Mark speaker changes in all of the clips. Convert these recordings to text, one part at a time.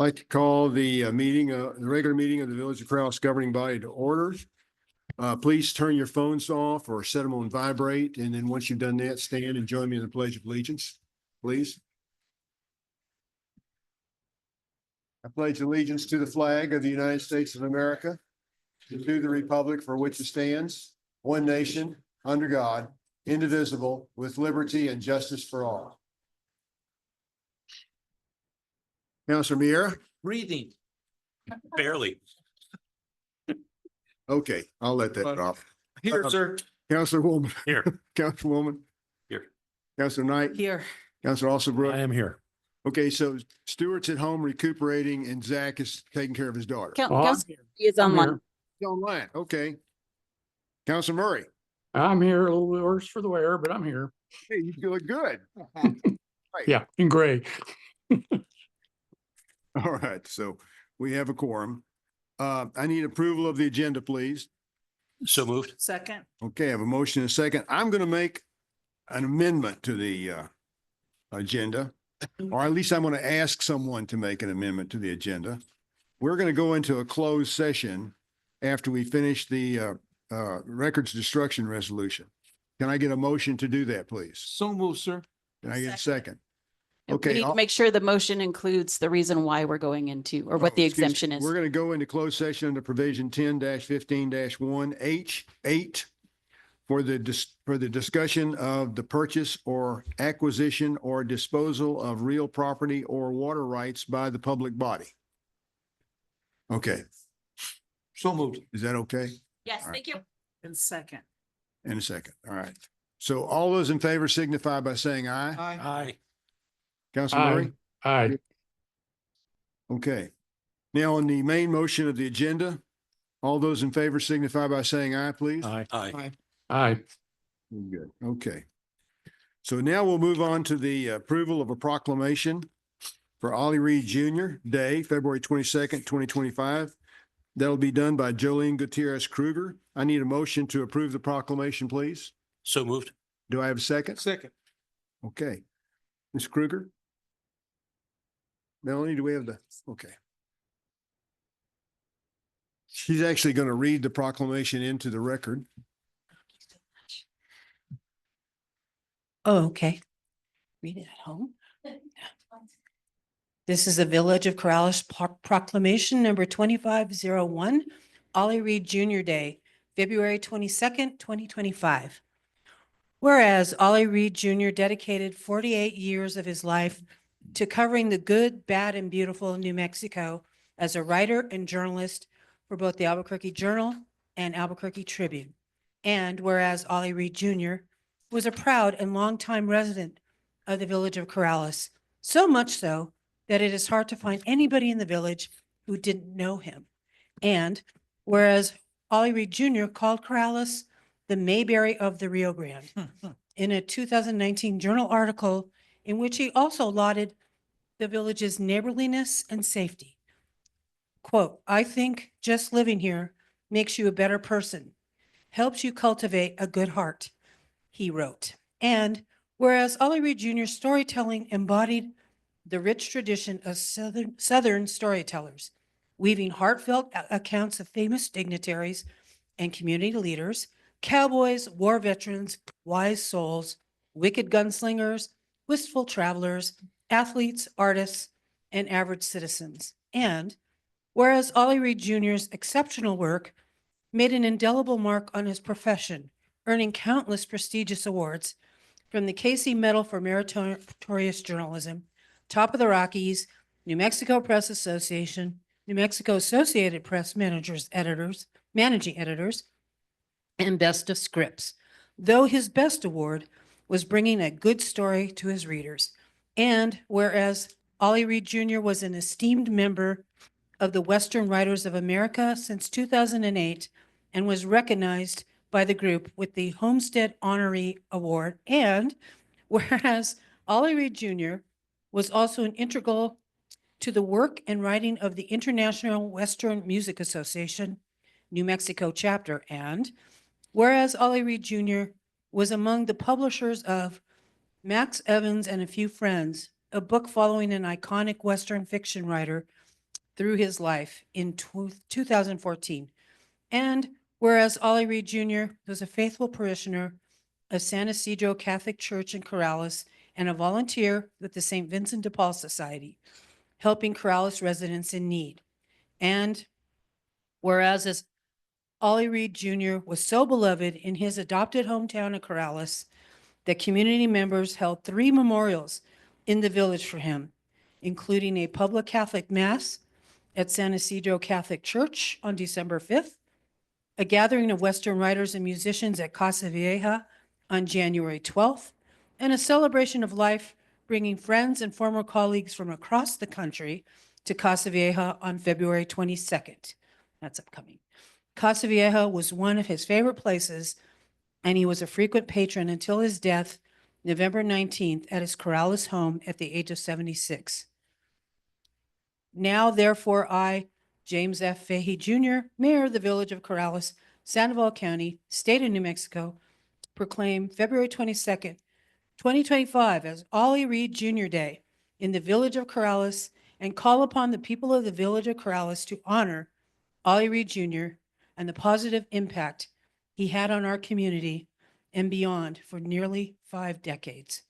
Speaker 1: Like to call the the regular meeting of the Village of Corrales governing body to order. Please turn your phones off or set them on vibrate. And then once you've done that, stand and join me in the Pledge of Allegiance, please. I pledge allegiance to the flag of the United States of America and to the republic for which it stands, one nation, under God, indivisible, with liberty and justice for all. Councilor Miera?
Speaker 2: Breathing. Barely.
Speaker 1: Okay, I'll let that drop.
Speaker 2: Here, sir.
Speaker 1: Councilwoman.
Speaker 2: Here.
Speaker 1: Councilwoman.
Speaker 2: Here.
Speaker 1: Councilor Knight.
Speaker 3: Here.
Speaker 1: Councilor Alsabrook.
Speaker 2: I am here.
Speaker 1: Okay, so Stuart's at home recuperating and Zach is taking care of his daughter.
Speaker 3: Council is online.
Speaker 1: He's online, okay. Councilor Murray.
Speaker 4: I'm here, a little bit worse for the wear, but I'm here.
Speaker 1: Hey, you look good.
Speaker 4: Yeah, in gray.
Speaker 1: All right, so we have a quorum. I need approval of the agenda, please.
Speaker 2: So moved.
Speaker 3: Second.
Speaker 1: Okay, I have a motion and a second. I'm going to make an amendment to the agenda, or at least I'm going to ask someone to make an amendment to the agenda. We're going to go into a closed session after we finish the records destruction resolution. Can I get a motion to do that, please?
Speaker 2: So moved, sir.
Speaker 1: Can I get a second?
Speaker 3: We
Speaker 1: Okay.
Speaker 3: need to make sure the motion includes the reason why we're going into, or what the exemption is.
Speaker 1: We're going to go into closed session under provision 10-15-1H8 for the discussion of the purchase or acquisition or disposal of real property or water rights by the public body. Okay,
Speaker 2: So moved.
Speaker 1: is that okay?
Speaker 3: Yes,
Speaker 1: All right.
Speaker 3: thank you. And second.
Speaker 1: In a second. All right. So all those in favor signify by saying aye.
Speaker 2: Aye.
Speaker 1: Councilor Murray?
Speaker 4: Aye.
Speaker 1: Okay. Now on the main motion of the agenda, all those in favor signify by saying aye, please.
Speaker 4: Aye.
Speaker 2: Aye.
Speaker 4: Aye.
Speaker 1: Good. Okay. So now we'll move on to the approval of a proclamation for Ollie Reed Jr. Day, February 22nd, 2025. That'll be done by Jolene Gutierrez Kruger. I need a motion to approve the proclamation, please.
Speaker 2: So moved.
Speaker 1: Do I have a second?
Speaker 2: Second.
Speaker 1: Okay. Ms. Kruger? Melanie, do we have okay. She's actually going to read the proclamation into the record.
Speaker 5: Oh, okay. Read it at home. This is the Village of Corrales Proclamation number 2501, Ollie Reed Jr. Day, February 22nd, 2025. Whereas Ollie Reed Jr. dedicated 48 years of his life to covering the good, bad, and beautiful in New Mexico as a writer and journalist for both the Albuquerque Journal and Albuquerque Tribune. And whereas Ollie Reed Jr. was a proud and longtime resident of the Village of Corrales, so much so that it is hard to find anybody in the village who didn't know him. And whereas Ollie Reed Jr. called Corrales the Mayberry of the Rio Grande in a 2019 Journal article in which he also lauded the village's neighborliness and safety. Quote, "I think just living here makes you a better person, helps you cultivate a good heart," he wrote. And whereas Ollie Reed Jr.'s storytelling embodied the rich tradition of Southern storytellers, weaving heartfelt accounts of famous dignitaries and community leaders, cowboys, war veterans, wise souls, wicked gunslingers, wistful travelers, athletes, artists, and average citizens. And whereas Ollie Reed Jr.'s exceptional work made an indelible mark on his profession, earning countless prestigious awards from the Casey Medal for Meritorious Journalism, Top of the Rockies, New Mexico Press Association, New Mexico Associated Press Managing Editors, and Best of Scripts, though his best award was bringing a good story to his readers. And whereas Ollie Reed Jr. was an esteemed member of the Western Writers of America since 2008 and was recognized by the group with the Homestead Honoree Award. And whereas Ollie Reed Jr. was also an integral to the work and writing of the International Western Music Association, New Mexico chapter. And whereas Ollie Reed Jr. was among the publishers of Max Evans and a Few Friends, a book following an iconic Western fiction writer through his life in 2014. And whereas Ollie Reed Jr. was a faithful parishioner of San Isidro Catholic Church in Corrales and a volunteer with the St. Vincent de Paul Society, helping Corrales residents in need. And whereas as Ollie Reed Jr. was so beloved in his adopted hometown of Corrales that community members held 3 memorials in the village for him, including a public Catholic Mass at San Isidro Catholic Church on December 5th, a gathering of Western writers and musicians at Casa Vieja on January 12th, and a celebration of life bringing friends and former colleagues from across the country to Casa Vieja on February 22nd. That's upcoming. Casa Vieja was one of his favorite places, and he was a frequent patron until his death, November 19th, at his Corrales home at the age of 76. Now, therefore, I, James F. Fahey Jr., Mayor of the Village of Corrales, Sandoval County, State of New Mexico, proclaim February 22nd, 2025 as Ollie Reed Jr. Day in the Village of Corrales and call upon the people of the Village of Corrales to honor Ollie Reed Jr. and the positive impact he had on our community and beyond for nearly 5 decades.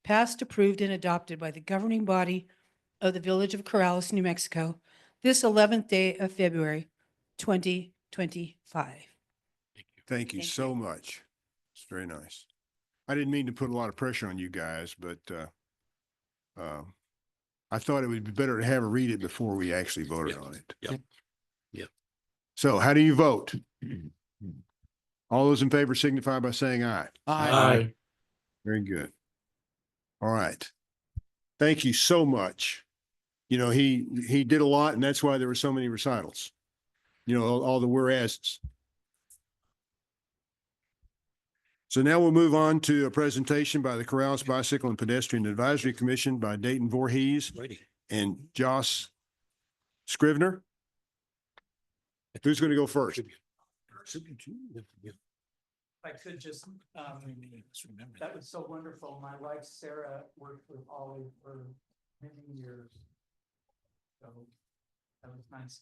Speaker 5: Passed, approved, and adopted by the governing body of the Village of Corrales, New Mexico, this 11th day of February, 2025.
Speaker 1: Thank you
Speaker 5: Thank
Speaker 1: so much. It's very nice. I didn't mean to put a lot of pressure on you guys, but I thought it would be better to have her read it before we actually voted
Speaker 2: Yeah.
Speaker 1: on it.
Speaker 2: Yep. Yep.
Speaker 1: So how do you vote? All those in favor signify by saying aye.
Speaker 4: Aye.
Speaker 1: Very good. All right. Thank you so much. You know, he did a lot, and that's why there were so many recitals. You know, all the whereas's. So now we'll move on to a presentation by the Corrales Bicycle and Pedestrian Advisory Commission by Dayton Voorhees
Speaker 2: Righty.
Speaker 1: and Joss Scrivener. Who's going to go first?
Speaker 6: If I could just, that was so wonderful. My wife Sarah worked with Ollie for many years. So that was nice.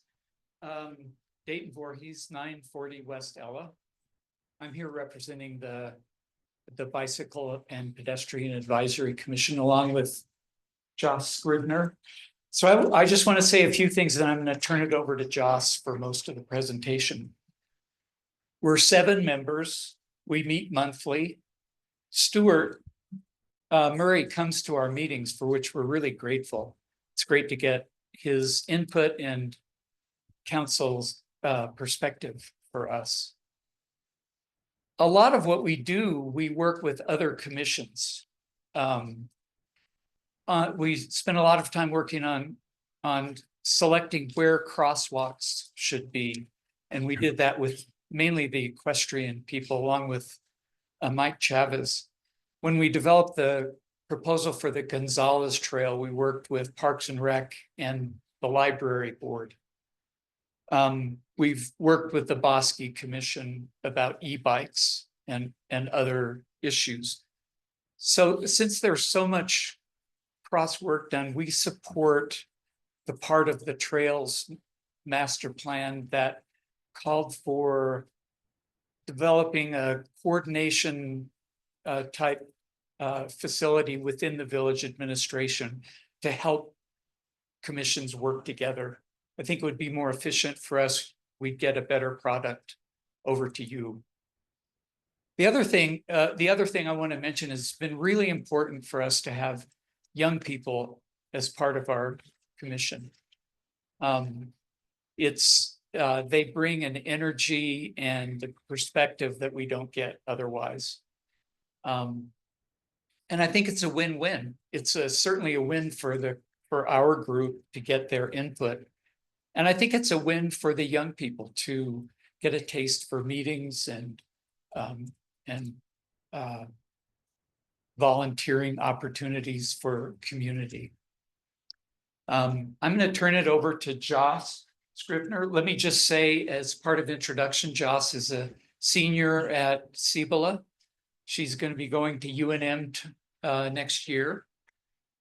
Speaker 6: Dayton Voorhees, 940 West Ella. I'm here representing the Bicycle and Pedestrian Advisory Commission along with Joss Scrivener. So I just want to say a few things, and I'm going to turn it over to Joss for most of the presentation. We're 7 members. We meet monthly. Stuart Murray comes to our meetings, for which we're really grateful. It's great to get his input and council's perspective for us. A lot of what we do, we work with other commissions. We spend a lot of time working on selecting where crosswalks should be. And we did that with mainly the equestrian people, along with Mike Chavez. When we developed the proposal for the Gonzalez Trail, we worked with Parks and Rec and the Library Board. We've worked with the Bosque Commission about e-bikes and other issues. So since there's so much cross work done, we support the part of the trails master plan that called for developing a coordination type facility within the village administration to help commissions work together. I think it would be more efficient for us. We'd get a better product over to you. The other thing I want to mention is it's been really important for us to have young people as part of our commission. They bring an energy and the perspective that we don't get otherwise. And I think it's a win-win. It's certainly a win for our group to get their input. And I think it's a win for the young people to get a taste for meetings and volunteering opportunities for community. I'm going to turn it over to Joss Scrivener. Let me just say, as part of introduction, Joss is a senior at Cibola. She's going to be going to UNM next year.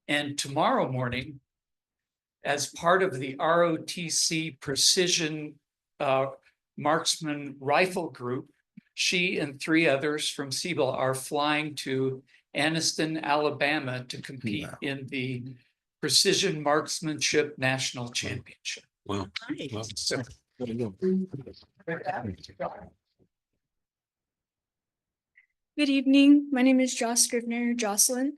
Speaker 6: And tomorrow morning as part of the ROTC Precision Marksman Rifle Group. She and 3 others from Siebel are flying to Anniston, Alabama to compete
Speaker 1: Wow.
Speaker 6: in the Precision Marksmanship National Championship.
Speaker 2: Wow. Wow.
Speaker 6: So,
Speaker 7: Good evening. My name is Josh Scrivener, Jocelyn.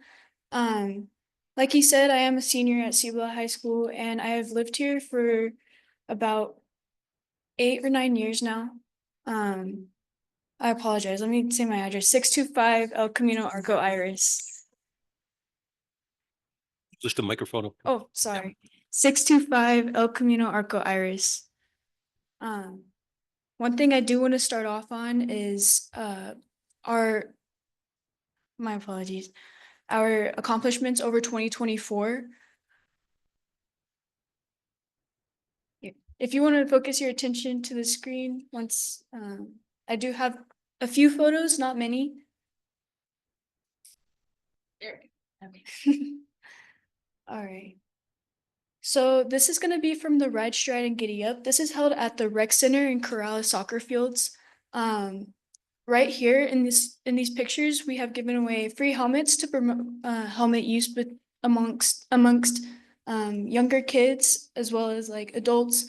Speaker 7: Like he said, I am a senior at Cibola High School, and I have lived here for about 8 or 9 years now. I apologize. Let me say my address: 625 El Camino Arco Iris.
Speaker 2: Just the microphone up.
Speaker 7: Oh, sorry. 625 El Camino Arco Iris. One thing I do want to start off on is my apologies, our accomplishments over 2024. If you want to focus your attention to the screen once, I do have a few photos, not many. There. Okay. All right. So this is going to be from the Ride, Stride, and Giddy Up. This is held at the Rec Center in Corrales Soccer Fields. Right here in these pictures, we have given away free helmets to promote helmet use amongst younger kids as well as like adults.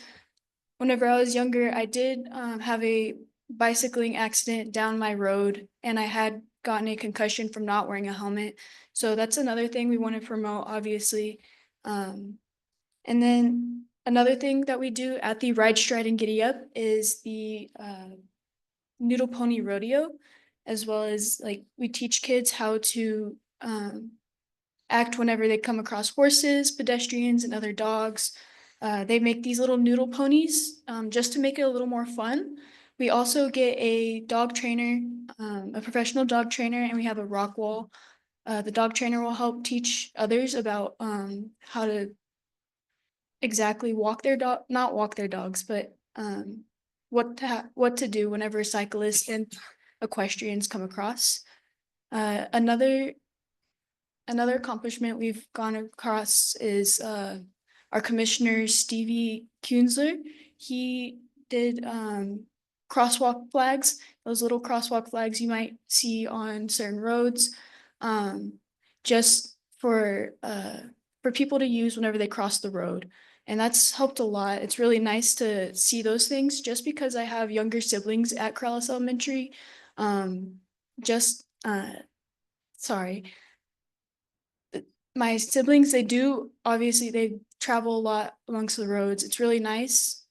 Speaker 7: Whenever I was younger, I did have a bicycling accident down my road, and I had gotten a concussion from not wearing a helmet. So that's another thing we want to promote, obviously. And then another thing that we do at the Ride, Stride, and Giddy Up is the Noodle Pony Rodeo, as well as like we teach kids how to act whenever they come across horses, pedestrians, and other dogs. They make these little noodle ponies just to make it a little more fun. We also get a dog trainer, a professional dog trainer, and we have a rock wall. The dog trainer will help teach others about how to exactly walk their dog, not walk their dogs, but what to do whenever cyclists and equestrians come across. Another accomplishment we've gone across is our commissioner, Stevie Kunzler. He did crosswalk flags, those little crosswalk flags you might see on certain roads, just for people to use whenever they cross the road. And that's helped a lot. It's really nice to see those things just because I have younger siblings at Corrales Elementary. Sorry. My siblings, they travel a lot amongst the roads. It's really nice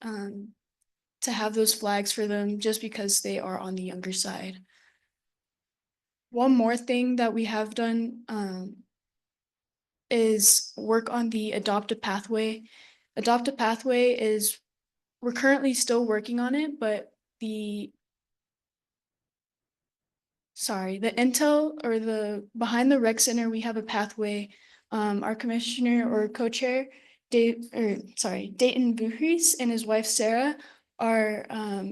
Speaker 7: to have those flags for them just because they are on the younger side. One more thing that we have done is work on the Adopt a Pathway. Adopt a Pathway we're currently still working on it, but the Intel or behind the rec center, we have a pathway. Our commissioner or co-chair, Dayton Vuhries and his wife, Sarah, are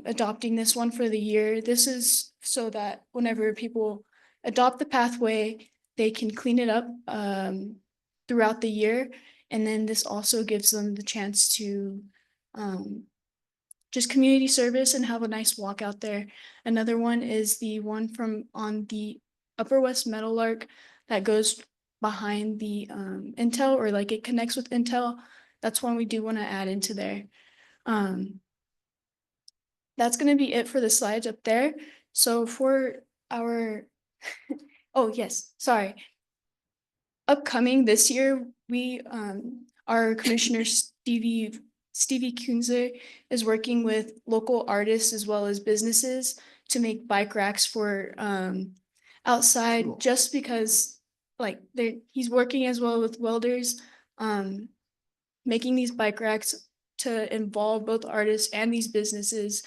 Speaker 7: adopting this one for the year. This is so that whenever people adopt the pathway, they can clean it up throughout the year. And then this also gives them the chance to just community service and have a nice walk out there. Another one is the one on the Upper West Meadowlark that goes behind the Intel, or like it connects with Intel. That's one we do want to add into there. That's going to be it for the slides up there. So for our, oh yes, sorry. Upcoming this year, our commissioner Stevie Kunzer is working with local artists as well as businesses to make bike racks for outside, just because like he's working as well with welders, making these bike racks to involve both artists and these businesses.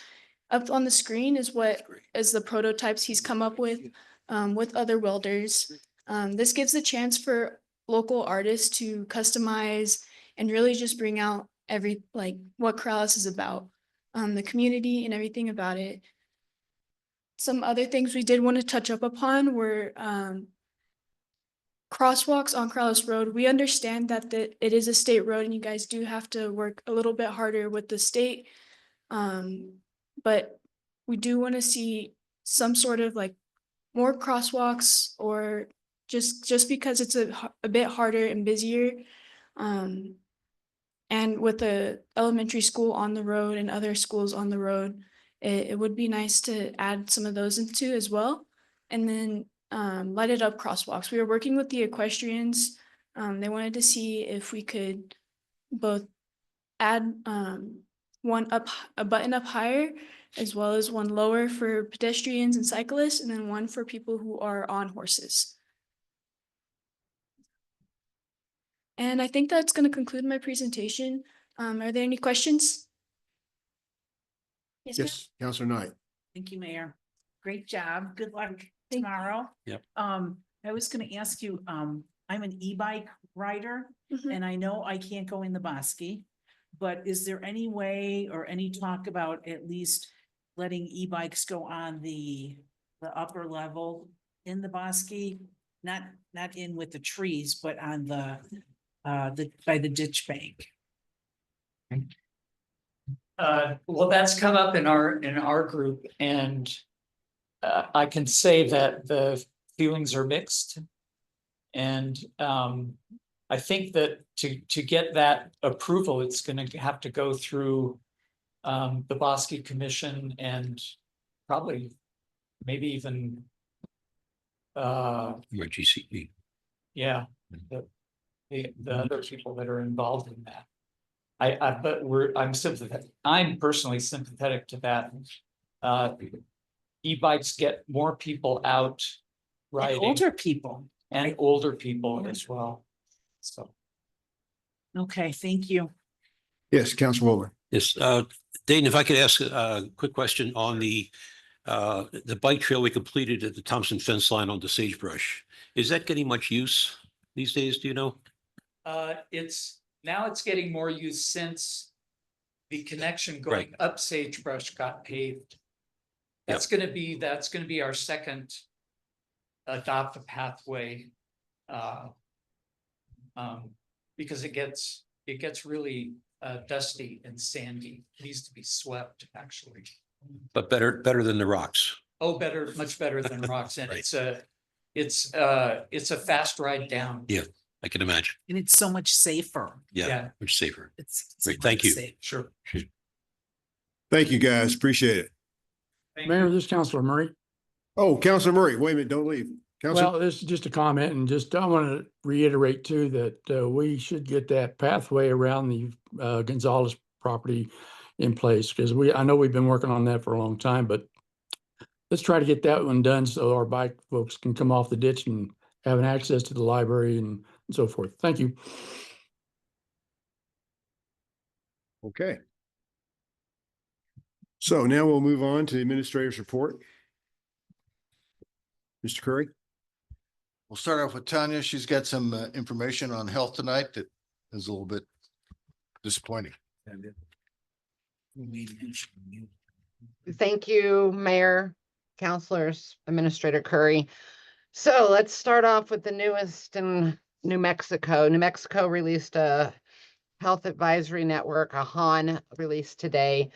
Speaker 7: Up on the screen is the prototypes he's come up with other welders. This gives a chance for local artists to customize and really just bring out what Corrales is about, the community and everything about it. Some other things we did want to touch up upon were crosswalks on Corrales Road, we understand that it is a state road and you guys do have to work a little bit harder with the state. But we do want to see some sort of like more crosswalks, or just because it's a bit harder and busier. And with the elementary school on the road and other schools on the road, it would be nice to add some of those into as well. And then lighted up crosswalks. We were working with the equestrians. They wanted to see if we could both add a button up higher, as well as one lower for pedestrians and cyclists, and then one for people who are on horses. And I think that's going to conclude my presentation. Are there any questions? Yes, ma'am?
Speaker 1: Yes, Counselor Knight.
Speaker 8: Thank you, Mayor. Great job. Good luck
Speaker 7: you.
Speaker 8: tomorrow.
Speaker 2: Yep.
Speaker 8: I was gonna ask you, I'm an e-bike rider
Speaker 7: Mhm.
Speaker 8: and I know I can't go in the Bosque. But is there any way or any talk about at least letting e-bikes go on the upper level in the Bosque? Not in with the trees, but on the by the ditch bank.
Speaker 6: Well, that's come up in our group, and I can say that the feelings are mixed. And I think that to get that approval, it's gonna have to go through the Bosque Commission and probably maybe even
Speaker 2: GCE.
Speaker 6: yeah, the other people that are involved in that. But I'm sympathetic. I'm personally sympathetic to that. E-bikes get more people out
Speaker 8: And
Speaker 6: riding,
Speaker 8: older people.
Speaker 6: and older people as well. So.
Speaker 8: Okay, thank you.
Speaker 1: Yes, Counselor Woolman.
Speaker 2: Yes, Dayton, if I could ask a quick question on the bike trail we completed at the Thompson fence line on the sagebrush. Is that getting much use these days? Do you know?
Speaker 6: It's getting more use since the connection going up Sagebrush got paved. That's gonna be our second adopt a pathway. Because it gets really dusty and sandy. It needs to be swept, actually.
Speaker 2: But better than the rocks.
Speaker 6: Oh, much better than rocks, and
Speaker 2: Right.
Speaker 6: it's a fast ride down.
Speaker 2: Yeah. I can imagine.
Speaker 8: And it's so much safer.
Speaker 2: Yeah, much safer.
Speaker 8: It's
Speaker 2: Great,
Speaker 8: so
Speaker 2: thank
Speaker 8: much
Speaker 2: you.
Speaker 8: safer.
Speaker 6: Sure.
Speaker 1: Thank you, guys. Appreciate it.
Speaker 4: Mayor, this is Councilor Murray.
Speaker 1: Oh, Counselor Murray, wait a minute, don't leave. Counselor,
Speaker 4: Well, this is just a comment, and just I want to reiterate too that we should get that pathway around the Gonzalez property in place, because I know we've been working on that for a long time, but let's try to get that one done so our bike folks can come off the ditch and have an access to the library and so forth. Thank you.
Speaker 1: okay. So now we'll move on to the administrator's report. Mr. Curry?
Speaker 9: We'll start off with Tanya. She's got some information on health tonight that is a little bit disappointing.
Speaker 10: Thank you, Mayor, Counselors, Administrator Curry. So let's start off with the newest in New Mexico. New Mexico released a health advisory network, a HAN released today.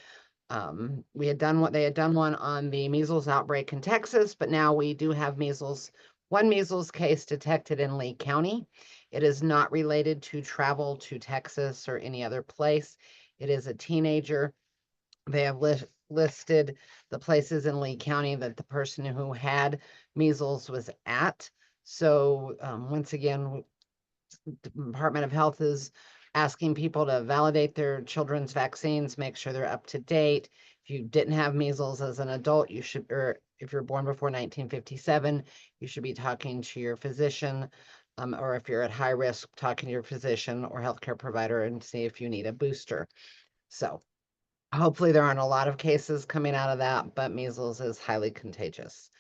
Speaker 10: They had done one on the measles outbreak in Texas, but now we do have one measles case detected in Lee County. It is not related to travel to Texas or any other place. It is a teenager. They have listed the places in Lee County that the person who had measles was at. So once again, Department of Health is asking people to validate their children's vaccines, make sure they're up to date. If you didn't have measles as an adult, you should, or if you're born before 1957, you should be talking to your physician, or if you're at high risk, talking to your physician or healthcare provider and see if you need a booster. So hopefully there aren't a lot of cases coming out of that, but measles is highly contagious.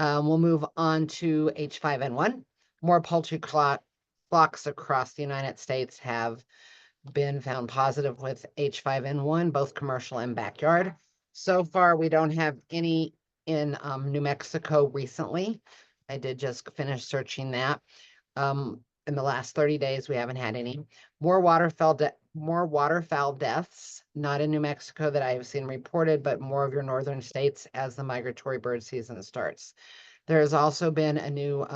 Speaker 10: We'll move on to H5N1. More poultry flocks across the United States have been found positive with H5N1, both commercial and backyard. So far, we don't have any in New Mexico recently. I did just finish searching that. In the last 30 days, we haven't had any. More waterfowl deaths, not in New Mexico that I have seen reported, but more of your northern states as the migratory bird season starts. There has also been a new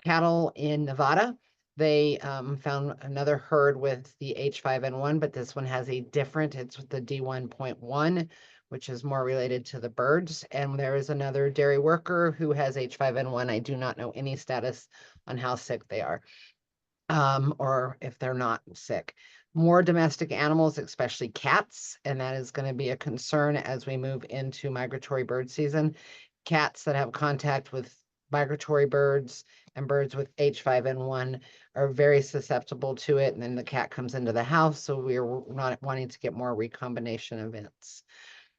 Speaker 10: cattle in Nevada. They found another herd with the H5N1, but this one has a different, it's with the D1.1, which is more related to the birds. And there is another dairy worker who has H5N1. I do not know any status on how sick they are, or if they're not sick. More domestic animals, especially cats, and that is going to be a concern as we move into migratory bird season. Cats that have contact with migratory birds and birds with H5N1 are very susceptible to it, and then the cat comes into the house, so we're not wanting to get more recombination events.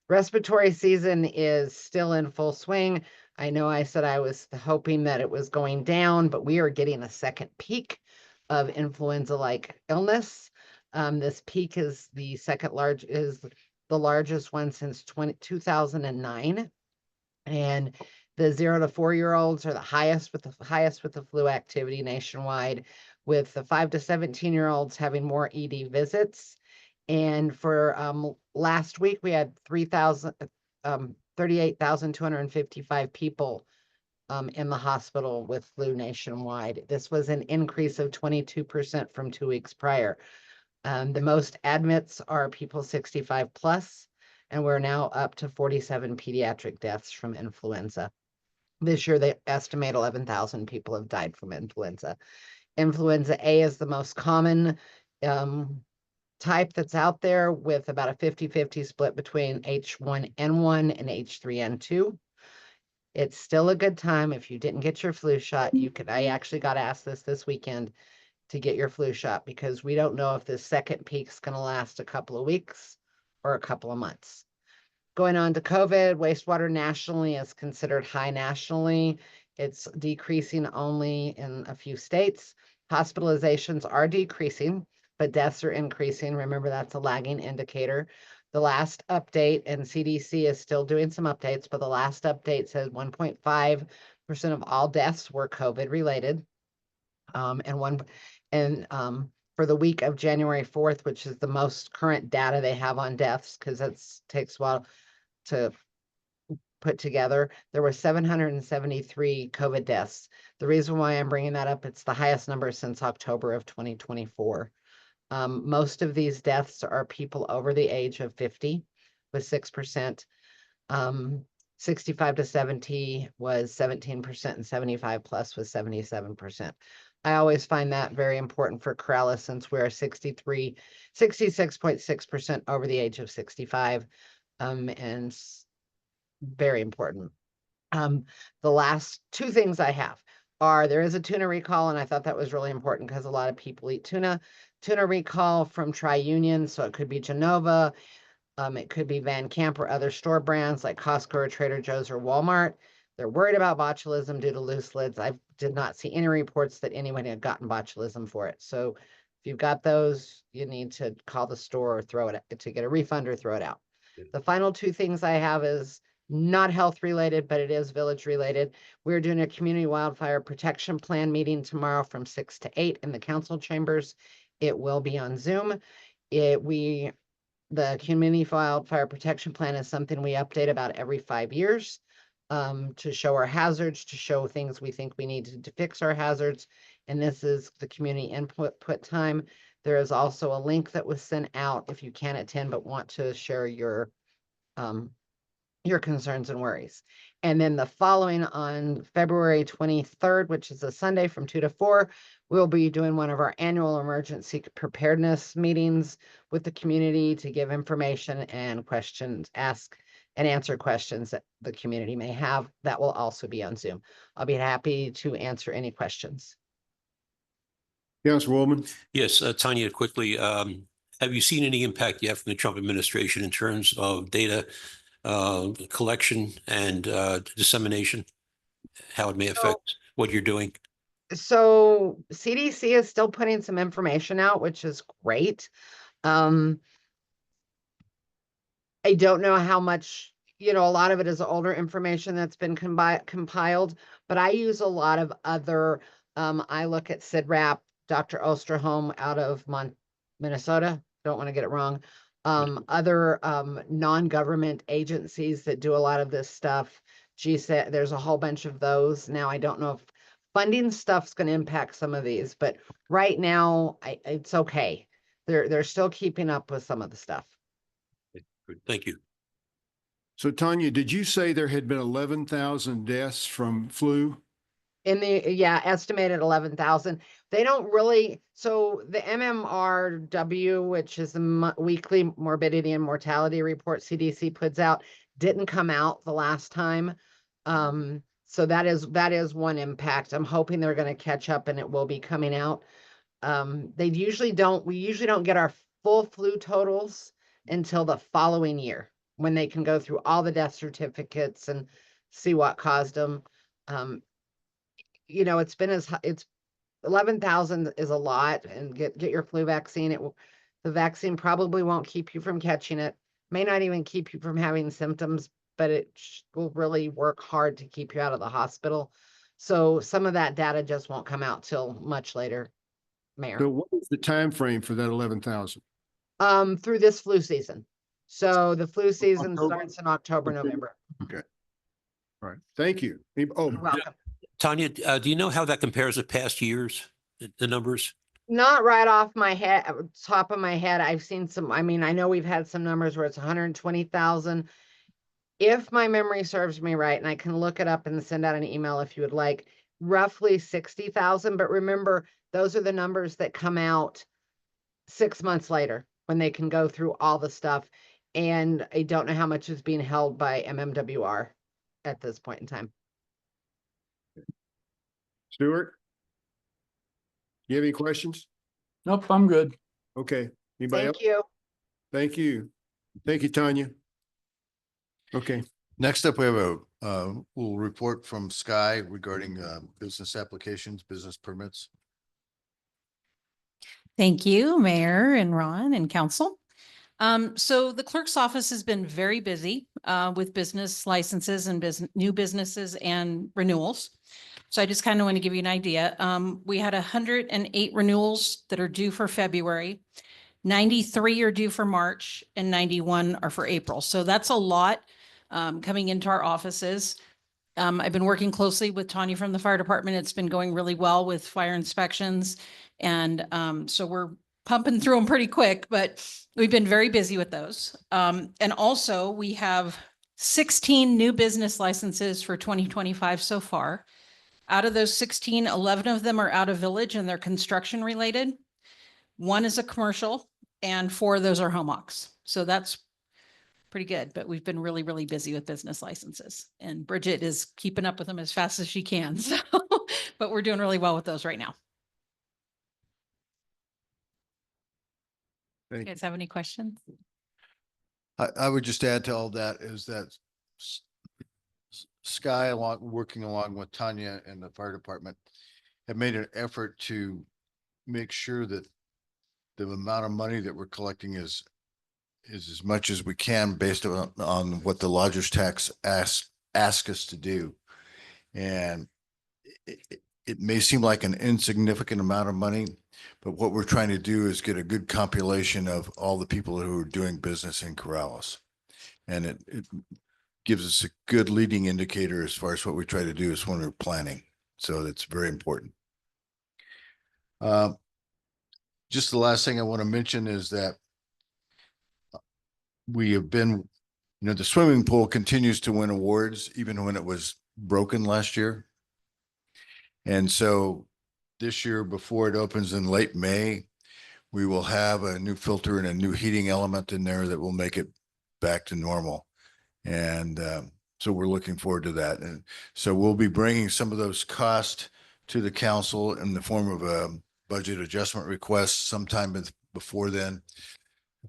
Speaker 10: Respiratory season is still in full swing. I know I said I was hoping that it was going down, but we are getting a second peak of influenza-like illness. This peak is the the largest one since 2009. And the 0 to 4-year-olds are the highest with the flu activity nationwide, with the 5 to 17-year-olds having more ED visits. And for last week, we had 38,255 people in the hospital with flu nationwide. This was an increase of 22% from 2 weeks prior. The most admits are people 65 plus, and we're now up to 47 pediatric deaths from influenza. This year, they estimate 11,000 people have died from influenza. Influenza A is the most common type that's out there, with about a 50-50 split between H1N1 and H3N2. It's still a good time. If you didn't get your flu shot, I actually got asked this weekend to get your flu shot, because we don't know if this second peak's going to last a couple of weeks or a couple of months. Going on to COVID, wastewater nationally is considered high nationally. It's decreasing only in a few states. Hospitalizations are decreasing, but deaths are increasing. Remember, that's a lagging indicator. The last update, and CDC is still doing some updates, but the last update says 1.5% of all deaths were COVID related. For the week of January 4th, which is the most current data they have on deaths, because it takes a while to put together, there were 773 COVID deaths. The reason why I'm bringing that up, it's the highest number since October of 2024. Most of these deaths are people over the age of 50, with 6%. 65 to 70 was 17%, and 75 plus was 77%. I always find that very important for Corrales, since we're 66.6% over the age of 65, and very important. The last two things I have are, there is a tuna recall, and I thought that was really important because a lot of people eat tuna. Tuna recall from Tri-Union, so it could be Genova, it could be Van Camp or other store brands like Costco or Trader Joe's or Walmart. They're worried about botulism due to loose lids. I did not see any reports that anyone had gotten botulism for it. So if you've got those, you need to call the store or throw it to get a refund or throw it out. The final two things I have is not health related, but it is village related. We're doing a community wildfire protection plan meeting tomorrow from 6 to 8 in the council chambers. It will be on Zoom. The community wildfire protection plan is something we update about every 5 years, to show our hazards, to show things we think we need to fix our hazards. And this is the community input time. There is also a link that was sent out if you can't attend but want to share your concerns and worries. And then the following, on February 23rd, which is a Sunday from 2 to 4, we'll be doing one of our annual emergency preparedness meetings with the community to give information and questions, ask and answer questions that the community may have. That will also be on Zoom. I'll be happy to answer any questions.
Speaker 1: Councilwoman?
Speaker 2: Yes, Tanya, quickly, have you seen any impact yet from the Trump administration in terms of data collection and dissemination, how it may affect what you're doing?
Speaker 10: So CDC is still putting some information out, which is great. I don't know how much, a lot of it is older information that's been compiled, but I use a lot of other I look at CIDRAP, Dr. Osterholm out of Minnesota. Don't want to get it wrong. Other non-government agencies that do a lot of this stuff. GSA, there's a whole bunch of those. Now, I don't know if funding stuff's going to impact some of these, but right now it's okay. They're still keeping up with some of the stuff.
Speaker 2: Good. Thank you.
Speaker 1: So Tanya, did you say there had been 11,000 deaths from flu?
Speaker 10: Yeah, estimated 11,000. They don't really, so the MMRW, which is the weekly morbidity and mortality report CDC puts out, didn't come out the last time. So that is one impact. I'm hoping they're going to catch up and it will be coming out. We usually don't get our full flu totals until the following year when they can go through all the death certificates and see what caused them. You know, it's 11,000 is a lot, and get your flu vaccine. The vaccine probably won't keep you from catching it, may not even keep you from having symptoms, but it will really work hard to keep you out of the hospital. So some of that data just won't come out till much later, Mayor.
Speaker 1: So what is the time frame for that 11,000?
Speaker 10: Through this flu season. So the flu season
Speaker 1: October?
Speaker 10: starts in October,
Speaker 1: Okay.
Speaker 10: November.
Speaker 1: Okay. All right. Thank you. Oh,
Speaker 10: You're welcome.
Speaker 2: Tanya, do you know how that compares to past years, the numbers?
Speaker 10: Not right off my head, top of my head. I've seen some, I mean, I know we've had some numbers where it's 120,000. If my memory serves me right, and I can look it up and send out an email if you would like, roughly 60,000. But remember, those are the numbers that come out 6 months later when they can go through all the stuff. And I don't know how much is being held by MMWR at this point in time.
Speaker 1: Stuart? You have any questions?
Speaker 4: Nope, I'm good.
Speaker 1: Okay. Anybody else?
Speaker 10: Thank you.
Speaker 1: Thank you. Thank you, Tanya. Okay.
Speaker 9: Next up, we have a little report from Sky regarding business applications, business permits.
Speaker 11: Thank you, Mayor and Ron and Council. So the clerk's office has been very busy with business licenses and new businesses and renewals. So I just kind of want to give you an idea. We had 108 renewals that are due for February. 93 are due for March and 91 are for April. So that's a lot coming into our offices. I've been working closely with Tanya from the fire department. It's been going really well with fire inspections. And so we're pumping through them pretty quick, but we've been very busy with those. And also we have 16 new business licenses for 2025 so far. Out of those 16, 11 of them are out of village and they're construction related. One is a commercial and 4 of those are home ocs. So that's pretty good, but we've been really, really busy with business licenses and Bridget is keeping up with them as fast as she can. So, but we're doing really well with those right now. You
Speaker 1: Thank you.
Speaker 11: guys have any questions?
Speaker 9: I would just add to all that is that Sky, working along with Tanya and the fire department, have made an effort to make sure that the amount of money that we're collecting is as much as we can based on what the lodger's tax ask us to do. And it may seem like an insignificant amount of money, but what we're trying to do is get a good compilation of all the people who are doing business in Corrales. And it gives us a good leading indicator as far as what we try to do is when we're planning. So that's very important. Just the last thing I want to mention is that we have been, the swimming pool continues to win awards, even when it was broken last year. And so this year, before it opens in late May, we will have a new filter and a new heating element in there that will make it back to normal. And so we're looking forward to that. And so we'll be bringing some of those costs to the council in the form of a budget adjustment request sometime before then.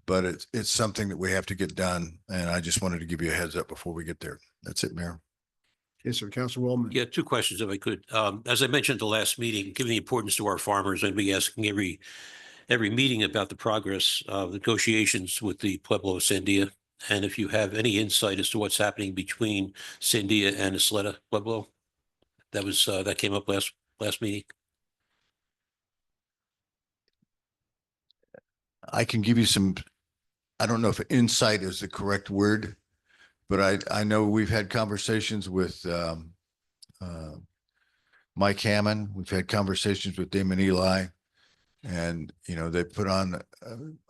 Speaker 9: But it's something that we have to get done. And I just wanted to give you a heads up before we get there. That's it, Mayor.
Speaker 1: Yes, sir. Councilwoman.
Speaker 2: Yeah, 2 questions if I could. As I mentioned at the last meeting, given the importance to our farmers, I'd be asking every meeting about the progress of negotiations with the Pueblo of Sandia. And if you have any insight as to what's happening between Sandia and Isleta Pueblo, that came up last meeting.
Speaker 9: I can give you some, I don't know if insight is the correct word, but I know we've had conversations with Mike Hammond. We've had conversations with Damon Eli, and, you know, they put on,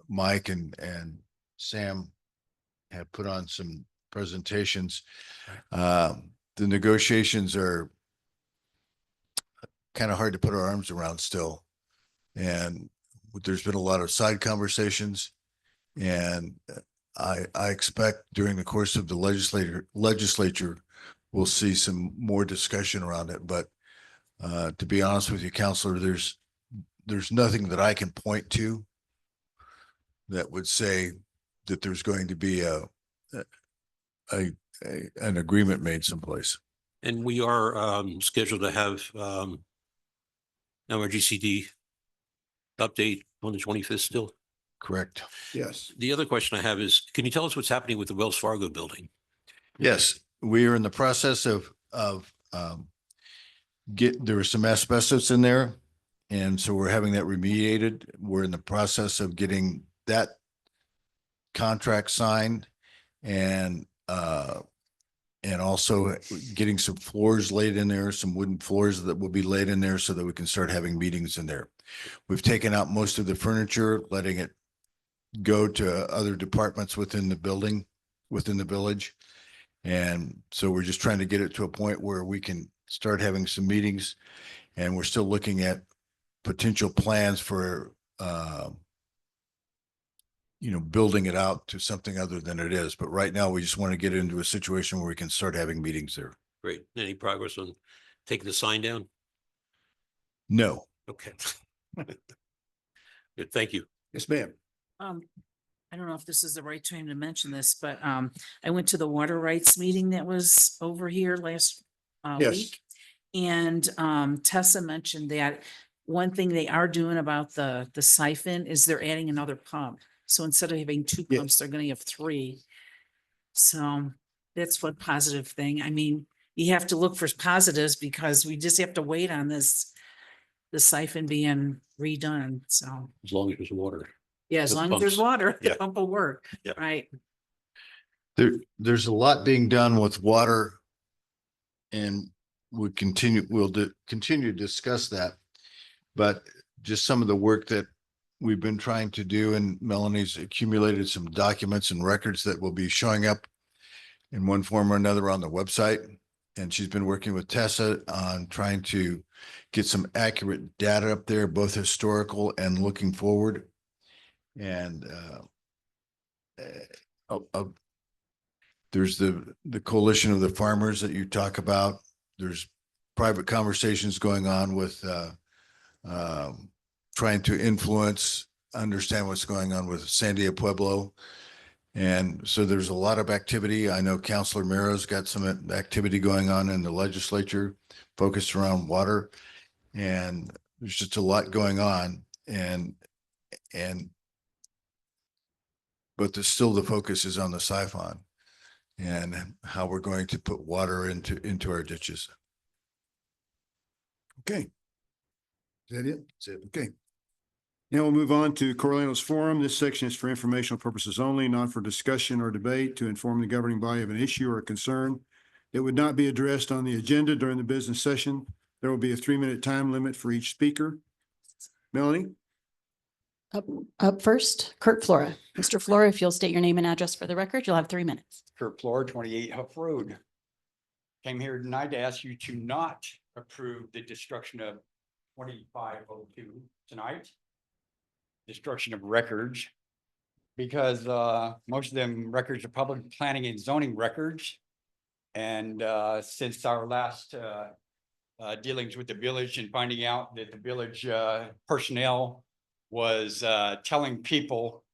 Speaker 9: Mike and Sam have put on some presentations. The negotiations are kind of hard to put our arms around still. And there's been a lot of side conversations, and I expect during the course of the legislature, we'll see some more discussion around it. But to be honest with you, Counselor, there's nothing that I can point to that would say that there's going to be an agreement made someplace.
Speaker 2: And we are scheduled to have MRGCD update on the 25th still.
Speaker 9: Correct.
Speaker 1: Yes.
Speaker 2: The other question I have is, can you tell us what's happening with the Wells Fargo building?
Speaker 9: Yes, we are in the process of there was some asbestos in there. And so we're having that remediated. We're in the process of getting that contract signed, and also getting some floors laid in there, some wooden floors that will be laid in there so that we can start having meetings in there. We've taken out most of the furniture, letting it go to other departments within the building, within the village. And so we're just trying to get it to a point where we can start having some meetings, and we're still looking at potential plans for, building it out to something other than it is. But right now, we just want to get into a situation where we can start having meetings there.
Speaker 2: Great. Any progress on taking the sign down?
Speaker 9: No.
Speaker 2: Okay. Good. Thank you.
Speaker 1: Yes, ma'am.
Speaker 8: I don't know if this is the right time to mention this, but I went to the water rights meeting that was over here last
Speaker 1: Yes.
Speaker 8: week. And Tessa mentioned that one thing they are doing about the siphon is they're adding another pump. So instead of having two
Speaker 1: Yes.
Speaker 8: pumps, they're gonna have three. So that's one positive thing. I mean, you have to look for positives because we just have to wait on the siphon being redone. So,
Speaker 2: As long as there's water.
Speaker 8: yeah, as
Speaker 2: The
Speaker 8: long as there's
Speaker 2: pumps.
Speaker 8: water, the
Speaker 2: Yeah.
Speaker 8: pump will work,
Speaker 2: Yeah.
Speaker 8: right?
Speaker 9: There's a lot being done with water, and we'll continue to discuss that. But just some of the work that we've been trying to do, and Melanie's accumulated some documents and records that will be showing up in one form or another on the website. And she's been working with Tessa on trying to get some accurate data up there, both historical and looking forward. And there's the coalition of the farmers that you talk about. There's private conversations going on with trying to influence, understand what's going on with Sandia Pueblo. And so there's a lot of activity. I know Councilor Miro's got some activity going on in the legislature focused around water. And there's just a lot going on. But still the focus is on the siphon and how we're going to put water into our ditches.
Speaker 1: Okay. Is that it? That's it. Okay. Now we'll move on to Corralinos Forum. This section is for informational purposes only, not for discussion or debate, to inform the governing body of an issue or a concern. It would not be addressed on the agenda during the business session. There will be a 3-minute time limit for each speaker. Melanie?
Speaker 3: Up first, Kurt Flora. Mr. Flora, if you'll state your name and address for the record, you'll have 3 minutes.
Speaker 12: Kurt Flora, 28 Huff Road. Came here tonight to ask you to not approve the destruction of 2502 tonight. Destruction of records, because most of them records are public planning and zoning records. And since our last dealings with the village and finding out that the village personnel was telling people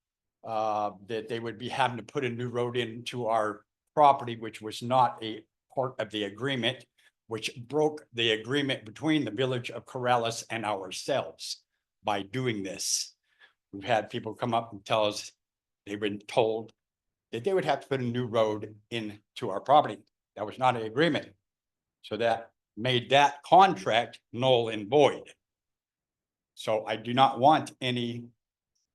Speaker 12: that they would be having to put a new road into our property, which was not a part of the agreement, which broke the agreement between the village of Corrales and ourselves by doing this. We've had people come up and tell us they've been told that they would have to put a new road into our property. That was not an agreement. So that made that contract null and void. So I do not want any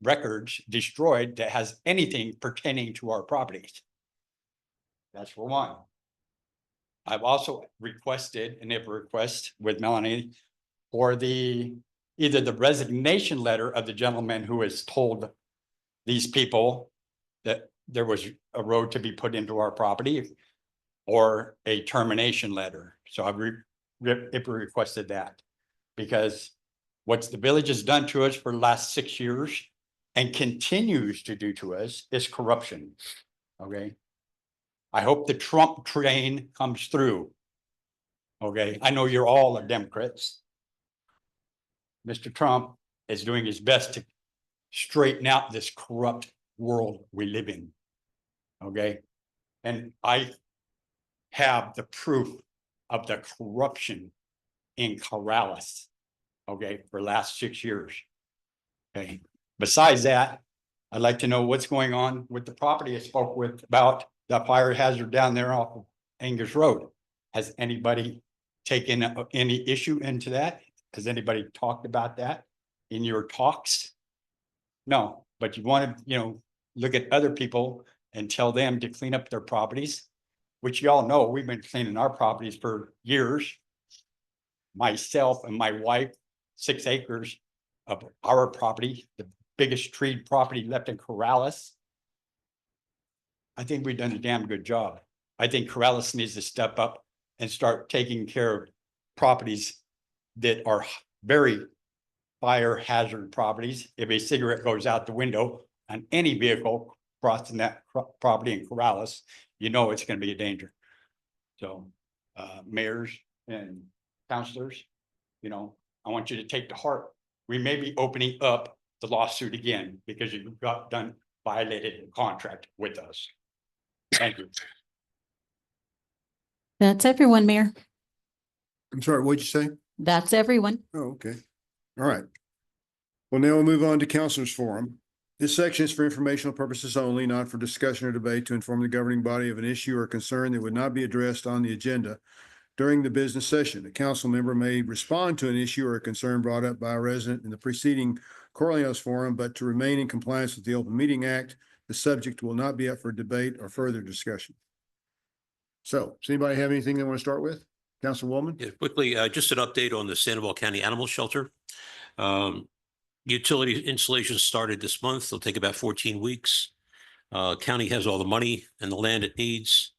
Speaker 12: records destroyed that has anything pertaining to our properties. That's for one. I've also requested, and if a request with Melanie, for either the resignation letter of the gentleman who has told these people that there was a road to be put into our property, or a termination letter. So I've requested that. Because what the village has done to us for the last 6 years and continues to do to us is corruption. Okay? I hope the Trump train comes through. Okay, I know you're all are Democrats. Mr. Trump is doing his best to straighten out this corrupt world we live in. Okay, and I have the proof of the corruption in Corrales. Okay, for the last 6 years. Okay, besides that, I'd like to know what's going on with the property I spoke with about the fire hazard down there off of Angus Road. Has anybody taken any issue into that? Has anybody talked about that in your talks? No, but you want to, look at other people and tell them to clean up their properties, which y'all know we've been cleaning our properties for years. Myself and my wife, 6 acres of our property, the biggest treed property left in Corrales. I think we've done a damn good job. I think Corrales needs to step up and start taking care of properties that are very fire hazard properties. If a cigarette goes out the window on any vehicle crossing that property in Corrales, it's going to be a danger. So, mayors and counselors, I want you to take to heart. We may be opening up the lawsuit again because you violated the contract with us. Thank you.
Speaker 3: That's everyone, Mayor.
Speaker 1: I'm sorry, what'd you say?
Speaker 3: That's everyone.
Speaker 1: Oh, okay. All right. Well, now we'll move on to Councilors Forum. This section is for informational purposes only, not for discussion or debate, to inform the governing body of an issue or concern that would not be addressed on the agenda during the business session. A council member may respond to an issue or a concern brought up by a resident in the preceding Corrales Forum, but to remain in compliance with the Open Meeting Act, the subject will not be up for debate or further discussion. So, does anybody have anything they want to start with? Councilwoman?
Speaker 2: Yeah, quickly, just an update on the Sandoval County Animal Shelter. Utility installation started this month. It'll take about 14 weeks. County has all the money and the land it needs.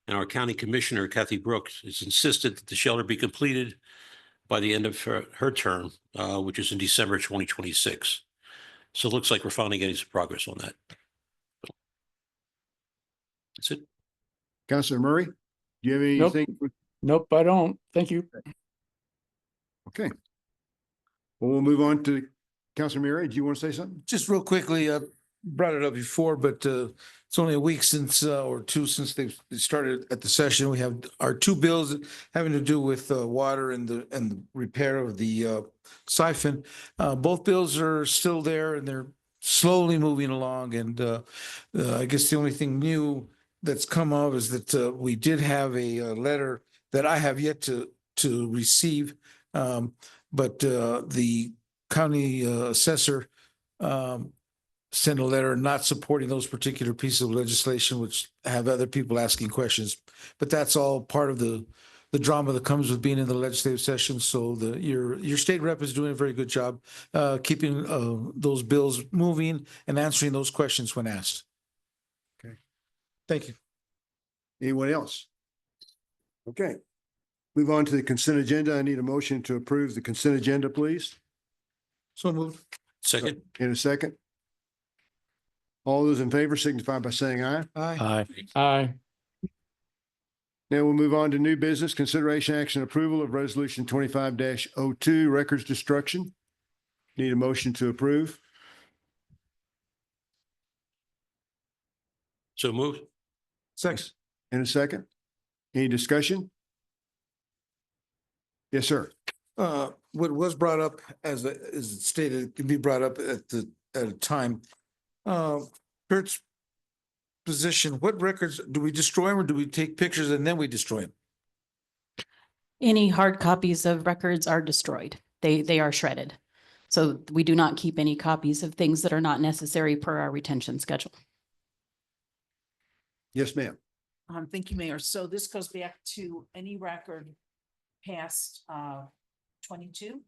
Speaker 2: And our county commissioner, Kathy Brooks, has insisted that the shelter be completed by the end of her term, which is in December 2026. So it looks like we're finally getting some progress on that. That's it.
Speaker 1: Councilor Murray? Do you have
Speaker 4: Nope.
Speaker 1: anything?
Speaker 4: Nope, I don't. Thank you.
Speaker 1: Okay. Well, we'll move on to Councilor Murray. Do you want to say something?
Speaker 13: Just real quickly, I brought it up before, but it's only a week since or two since they started at the session. We have our 2 bills having to do with water and the repair of the siphon. Both bills are still there and they're slowly moving along. And I guess the only thing new that's come up is that we did have a letter that I have yet to receive, but the county assessor sent a letter not supporting those particular pieces of legislation, which have other people asking questions. But that's all part of the drama that comes with being in the legislative session. So your state rep is doing a very good job keeping those bills moving and answering those questions when asked.
Speaker 1: Okay.
Speaker 13: Thank you.
Speaker 1: Anyone else? Okay. Move on to the consent agenda. I need a motion to approve the consent agenda, please.
Speaker 13: So moved.
Speaker 2: Second.
Speaker 1: In a second. All those in favor signify by saying aye.
Speaker 13: Aye.
Speaker 4: Aye.
Speaker 1: Now we'll move on to new business, consideration, action, approval of resolution 25-02, records destruction. Need a motion to approve.
Speaker 2: So moved.
Speaker 13: Second.
Speaker 1: In a second. Any discussion? Yes, sir.
Speaker 13: What was brought up as stated, can be brought up at a time. Kurt's position, what records, do we destroy them or do we take pictures and then we destroy them?
Speaker 3: Any hard copies of records are destroyed. They are shredded. So we do not keep any copies of things that are not necessary per our retention schedule.
Speaker 1: Yes, ma'am.
Speaker 8: Thank you, Mayor. So this goes back to any record past 22?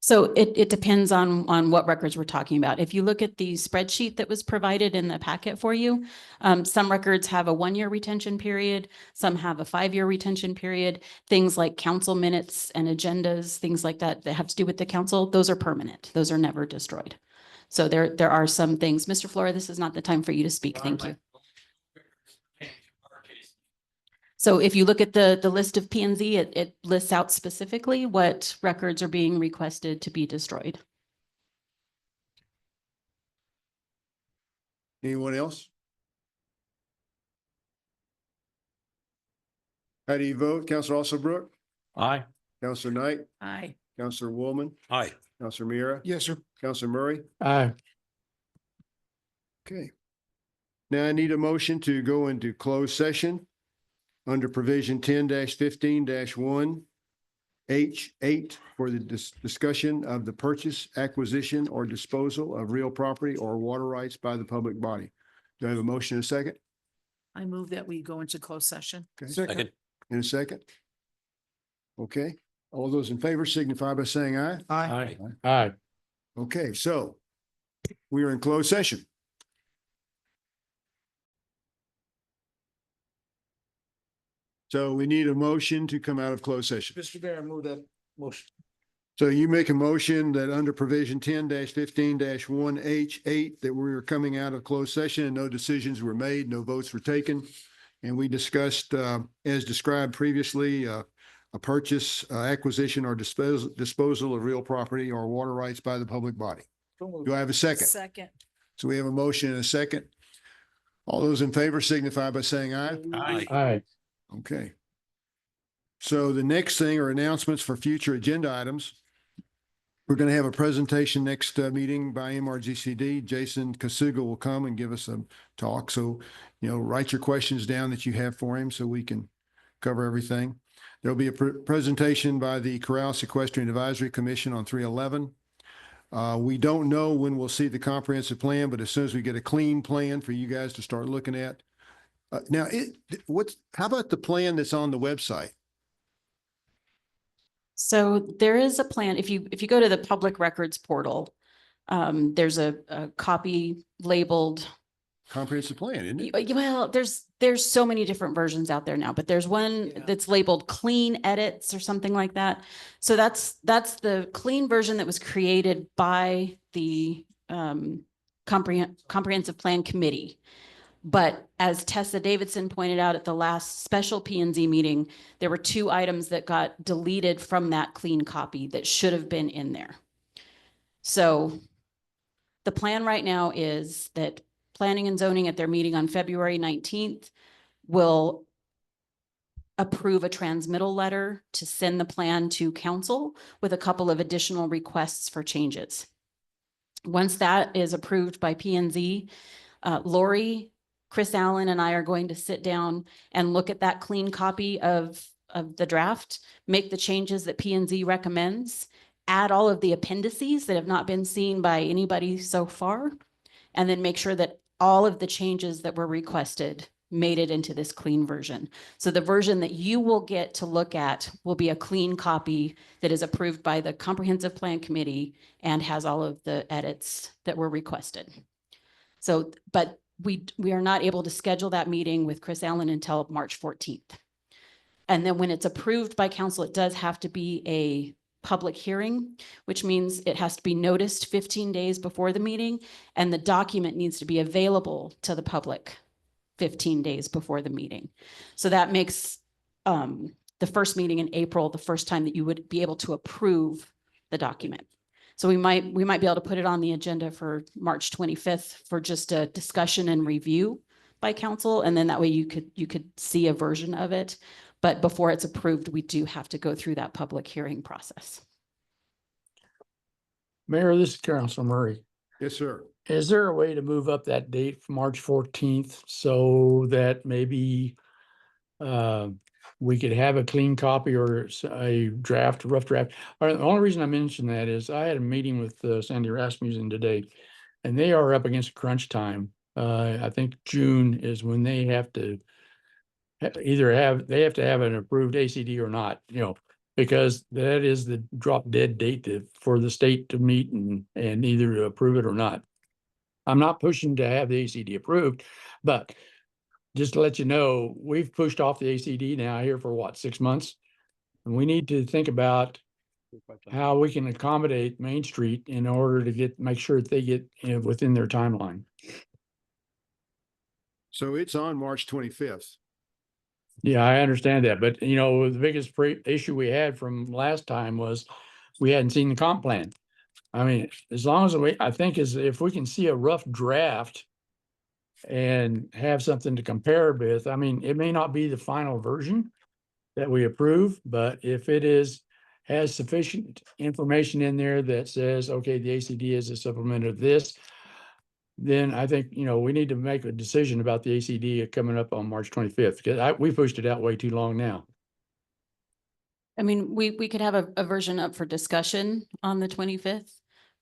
Speaker 3: So it depends on what records we're talking about. If you look at the spreadsheet that was provided in the packet for you, some records have a 1-year retention period, some have a 5-year retention period. Things like council minutes and agendas, things like that that have to do with the council, those are permanent. Those are never destroyed. So there are some things. Mr. Flora, this is not the time for you to speak. Thank you. So if you look at the list of P and Z, it lists out specifically what records are being requested to be destroyed.
Speaker 1: Anyone else? How do you vote? Counselor Alsobrook,
Speaker 12: Aye.
Speaker 1: Counselor Knight,
Speaker 8: Aye.
Speaker 1: Counselor Woolman,
Speaker 2: Aye.
Speaker 1: Counselor Mira,
Speaker 13: Yes, sir.
Speaker 1: Counselor Murray.
Speaker 4: Aye.
Speaker 1: Okay. Now I need a motion to go into closed session under provision 10-15-1 H8 for the discussion of the purchase, acquisition, or disposal of real property or water rights by the public body. Do I have a motion and a second?
Speaker 8: I move that we go into closed session.
Speaker 1: Okay,
Speaker 2: Second.
Speaker 1: in a second. Okay, all those in favor signify by saying aye.
Speaker 13: Aye.
Speaker 4: Aye.
Speaker 1: Okay, so we are in closed session. So we need a motion to come out of closed session.
Speaker 13: Mr. Mayor, I move that motion.
Speaker 1: So you make a motion that under provision 10-15-1 H8 that we are coming out of closed session and no decisions were made, no votes were taken. And we discussed, as described previously, a purchase, acquisition, or disposal of real property or water rights by the public body. Do I have a second?
Speaker 8: Second.
Speaker 1: So we have a motion and a second. All those in favor signify by saying aye.
Speaker 2: Aye.
Speaker 4: Aye.
Speaker 1: Okay. So the next thing are announcements for future agenda items. We're going to have a presentation next meeting by MRGCD. Jason Kasuga will come and give us a talk. So, write your questions down that you have for him so we can cover everything. There'll be a presentation by the Corrales Equestrian Advisory Commission on 3/11. We don't know when we'll see the comprehensive plan, but as soon as we get a clean plan for you guys to start looking at. Now, how about the plan that's on the website?
Speaker 3: So there is a plan. If you go to the public records portal, there's a copy labeled.
Speaker 1: Comprehensive plan, isn't it?
Speaker 3: Well, there's so many different versions out there now, but there's one that's labeled clean edits or something like that. So that's the clean version that was created by the comprehensive plan committee. But as Tessa Davidson pointed out at the last special P and Z meeting, there were 2 items that got deleted from that clean copy that should have been in there. So the plan right now is that Planning and Zoning at their meeting on February 19th will approve a transmittal letter to send the plan to council with a couple of additional requests for changes. Once that is approved by P and Z, Lori, Chris Allen, and I are going to sit down and look at that clean copy of the draft, make the changes that P and Z recommends, add all of the appendices that have not been seen by anybody so far, and then make sure that all of the changes that were requested made it into this clean version. So the version that you will get to look at will be a clean copy that is approved by the Comprehensive Plan Committee and has all of the edits that were requested. So, but we are not able to schedule that meeting with Chris Allen until March 14th. And then when it's approved by council, it does have to be a public hearing, which means it has to be noticed 15 days before the meeting, and the document needs to be available to the public 15 days before the meeting. So that makes the first meeting in April the first time that you would be able to approve the document. So we might be able to put it on the agenda for March 25th for just a discussion and review by council. And then that way you could see a version of it. But before it's approved, we do have to go through that public hearing process.
Speaker 4: Mayor, this is Councilor Murray.
Speaker 1: Yes, sir.
Speaker 4: Is there a way to move up that date from March 14th so that maybe we could have a clean copy or a draft, rough draft. The only reason I mention that is I had a meeting with Sandy Rasmussen today, and they are up against crunch time. I think June is when they have to they have to have an approved ACD or not, because that is the drop dead date for the state to meet and either approve it or not. I'm not pushing to have the ACD approved, but just to let you know, we've pushed off the ACD now here for what, 6 months? And we need to think about how we can accommodate Main Street in order to make sure that they get within their timeline.
Speaker 1: So it's on March 25th.
Speaker 4: Yeah, I understand that, but the biggest issue we had from last time was we hadn't seen the comp plan. I mean, as long as I think if we can see a rough draft and have something to compare with, I mean, it may not be the final version that we approve, but if it has sufficient information in there that says, okay, the ACD is a supplement of this, then I think, we need to make a decision about the ACD coming up on March 25th, because we pushed it out way too long now.
Speaker 3: I mean, we could have a version up for discussion on the 25th,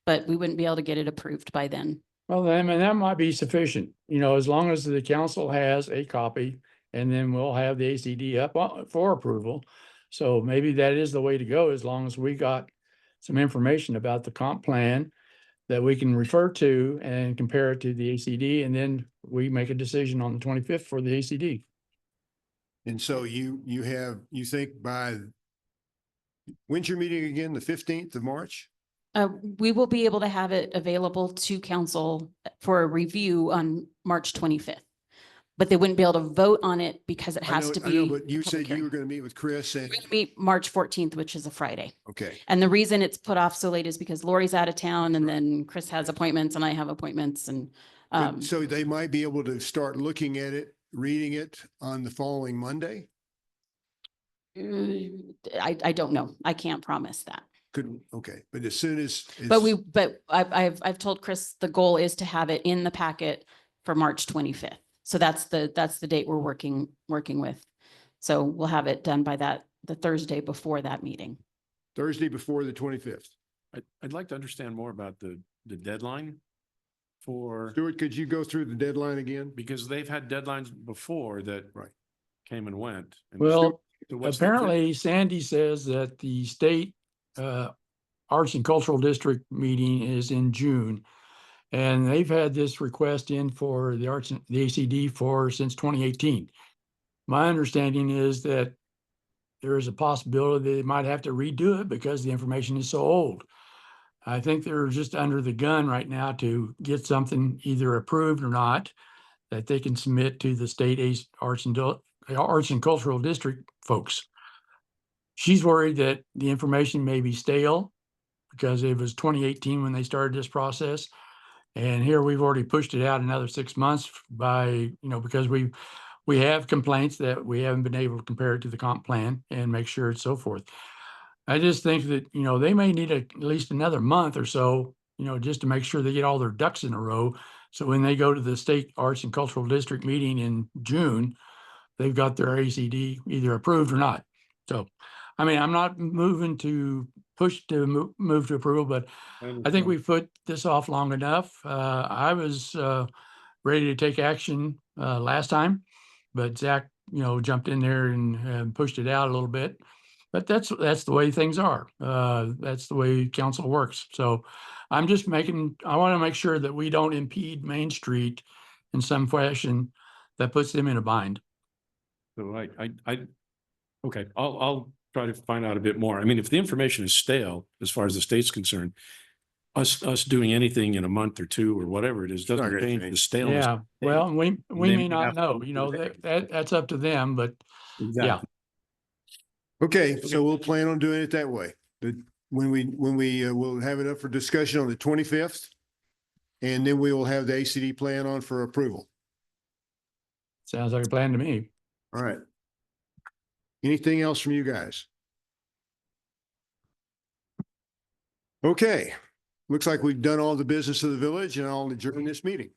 Speaker 3: but we wouldn't be able to get it approved by then.
Speaker 4: Well, then, and that might be sufficient, as long as the council has a copy, and then we'll have the ACD up for approval. So maybe that is the way to go, as long as we got some information about the comp plan that we can refer to and compare it to the ACD, and then we make a decision on the 25th for the ACD.
Speaker 1: And so you think when's your meeting again? The 15th of March?
Speaker 3: We will be able to have it available to council for a review on March 25th. But they wouldn't be able to vote on it because it has to be.
Speaker 1: I know, but you
Speaker 3: a public
Speaker 1: said you
Speaker 3: hearing.
Speaker 1: were going to meet with Chris and,
Speaker 3: We're gonna meet March 14th, which is a Friday.
Speaker 1: okay.
Speaker 3: And the reason it's put off so late is because Lori's out of town and then Chris has appointments and I have appointments and
Speaker 1: But- So they might be able to start looking at it, reading it on the following Monday?
Speaker 3: I don't know. I can't promise that.
Speaker 1: Okay, but as soon as.
Speaker 3: But I've told Chris the goal is to have it in the packet for March 25th. So that's the date we're working with. So we'll have it done by the Thursday before that meeting.
Speaker 1: Thursday before the 25th.
Speaker 14: I'd like to understand more about the deadline for,
Speaker 1: Stuart, could you go through the deadline again?
Speaker 14: because they've had deadlines before that
Speaker 1: Right.
Speaker 14: came and went. And
Speaker 4: Well,
Speaker 14: so what's the-
Speaker 4: apparently Sandy says that the state Arts and Cultural District meeting is in June. And they've had this request in for the ACD since 2018. My understanding is that there is a possibility they might have to redo it because the information is so old. I think they're just under the gun right now to get something either approved or not that they can submit to the state Arts and Cultural District folks. She's worried that the information may be stale because it was 2018 when they started this process. And here we've already pushed it out another 6 months because we have complaints that we haven't been able to compare it to the comp plan and make sure it's so forth. I just think that, they may need at least another month or so, just to make sure they get all their ducks in a row. So when they go to the State Arts and Cultural District meeting in June, they've got their ACD either approved or not. So, I mean, I'm not moving to push to move to approval, but I think we've put this off long enough. I was ready to take action last time, but Zach, jumped in there and pushed it out a little bit. But that's the way things are. That's the way council works. So I want to make sure that we don't impede Main Street in some fashion that puts them in a bind.
Speaker 14: So okay, I'll try to find out a bit more. I mean, if the information is stale, as far as the state's concerned, us doing anything in a month or two or whatever it is, doesn't
Speaker 1: gonna
Speaker 14: change
Speaker 1: change.
Speaker 14: the staleness.
Speaker 4: Yeah, well, we
Speaker 14: They
Speaker 4: may
Speaker 14: may
Speaker 4: not
Speaker 14: have to
Speaker 4: know,
Speaker 14: do
Speaker 4: that's up to them, but
Speaker 14: Exactly.
Speaker 1: Okay, so we'll plan on doing it that way. When we will have it up for discussion on the 25th. And then we will have the ACD plan on for approval.
Speaker 4: sounds like a plan to me.
Speaker 1: All right. Anything else from you guys? Okay, looks like we've done all the business of the village and I'll adjourn this meeting.